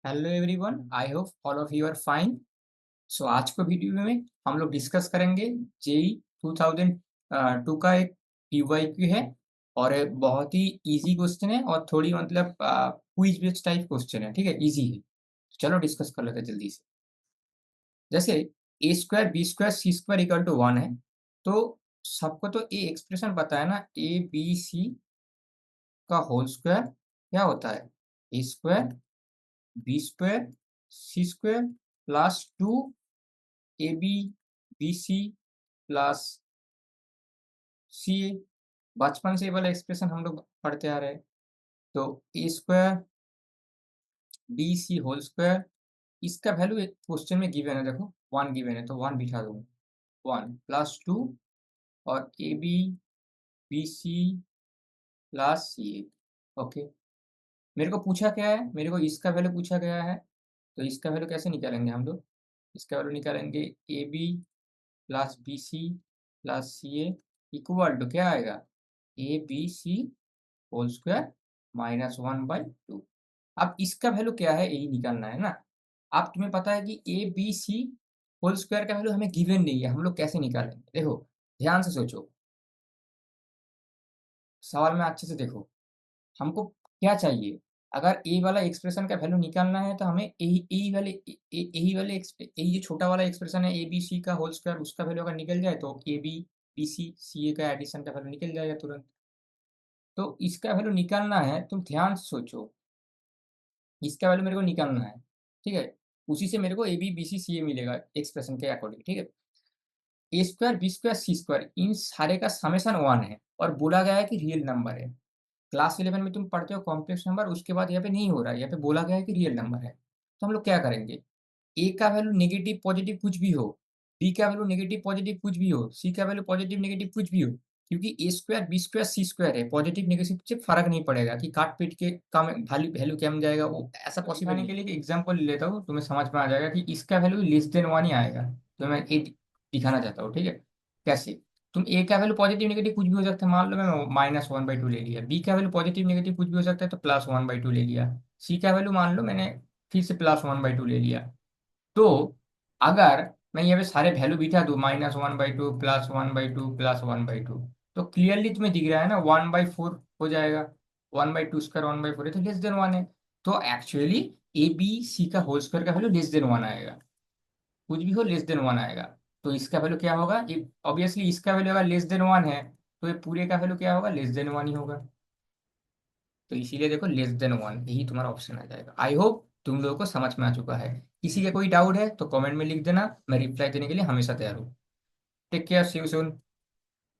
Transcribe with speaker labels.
Speaker 1: Hello everyone, I hope all of you are fine. So आज को video में हम लोग डिस्कस करेंगे जेई 2002 का एक पीवाईक्यू है। और एक बहुत ही इजी क्वेश्चन है और थोड़ी मतलब क्विज बेस्ड टाइप क्वेश्चन है। ठीक है, इजी है। तो चलो डिस्कस कर लेते हैं जल्दी से। जैसे a square b square c square equal to 1 है, तो सबको तो ये एक्सप्रेशन पता है ना, ए बी सी का होल स्क्वायर क्या होता है? A square b square c square plus 2ab bc plus C a. बचपन से ये वाला एक्सप्रेशन हम लोग पढ़ते आ रहे हैं। तो a square b C whole square, इसका वैल्यू एक क्वेश्चन में गिवन है, देखो 1 गिवन है तो 1 बिठा दूंगा। 1 प्लस 2 और A B B C plus C A. Okay, मेरे को पूछा क्या है? मेरे को इसका वैल्यू पूछा गया है। तो इसका वैल्यू कैसे निकालेंगे हम लोग? इसका वैल्यू निकालेंगे A B plus B C plus C A equal to क्या आएगा? A B C whole square minus 1/2। अब इसका वैल्यू क्या है यही निकालना है ना। अब तुम्हें पता है कि A B C whole square का वैल्यू हमें गिवन नहीं है, हम लोग कैसे निकालेंगे? देखो, ध्यान से सोचो, सवाल में अच्छे से देखो। हमको क्या चाहिए? अगर ए वाला एक्सप्रेशन का वैल्यू निकालना है तो हमें यही जो छोटा वाला एक्सप्रेशन है ए बी सी का होल स्क्वायर, उसका वैल्यू अगर निकल जाए तो ए बी बी सी सी ए का एडिशन का वैल्यू निकल जाएगा तुरंत। तो इसका वैल्यू निकालना है, तुम ध्यान से सोचो। इसका वैल्यू मेरे को निकालना है, ठीक है। उसी से मेरे को ए बी बी सी सी ए मिलेगा एक्सप्रेशन के अकॉर्डिंग, ठीक है। A square b square c square इन सारे का समेशन 1 है और बोला गया है कि रियल नंबर है। क्लास 11 में तुम पढ़ते हो कॉम्प्लेक्स नंबर, उसके बाद यहाँ पे नहीं हो रहा है, यहाँ पे बोला गया है कि रियल नंबर है। तो हम लोग क्या करेंगे? ए का वैल्यू नेगेटिव पॉजिटिव कुछ भी हो, बी का वैल्यू नेगेटिव पॉजिटिव कुछ भी हो, सी का वैल्यू पॉजिटिव नेगेटिव कुछ भी हो, क्योंकि ए square b square c square है, पॉजिटिव नेगेटिव से फर्क नहीं पड़ेगा कि काट पीट के कम वैल्यू वैल्यू कम जाएगा, वो ऐसा पॉसिबल नहीं। के लिए एग्जांपल ले लेता हूँ, तुम्हें समझ में आ जाएगा कि इसका वैल्यू लेस देन 1 ही आएगा। तो मैं ए दिखाना चाहता हूँ, ठीक है। कैसे? तुम ए का वैल्यू पॉजिटिव नेगेटिव कुछ भी हो सकता है, मान लो मैं -1/2 ले लिया। बी का वैल्यू पॉजिटिव नेगेटिव कुछ भी हो सकता है तो +1/2 ले लिया। सी का वैल्यू मान लो मैंने फिर से +1/2 ले लिया। तो अगर मैं यहाँ पे सारे वैल्यू बिठा दूं, -1/2 +1/2 +1/2, तो क्लियरली तुम्हें दिख रहा है ना 1/4 हो जाएगा। 1/2 स्क्वायर 1/4 है तो लेस देन 1 है। तो एक्चुअली ए बी सी का होल स्क्वायर का वैल्यू लेस देन 1 आएगा। कुछ भी हो लेस देन 1 आएगा। तो इसका वैल्यू क्या होगा? ये ऑब्वियसली इसका वैल्यू अगर लेस देन 1 है तो ये पूरे का वैल्यू क्या होगा? लेस देन 1 ही होगा। तो इसीलिए देखो लेस देन 1 यही तुम्हारा ऑप्शन आ जाएगा। आई होप तुम लोगों को समझ में आ चुका है। किसी का कोई डाउट है तो कमेंट में लिख देना, मैं रिप्लाई देने के लिए हमेशा तैयार हूँ। Take care, see you soon.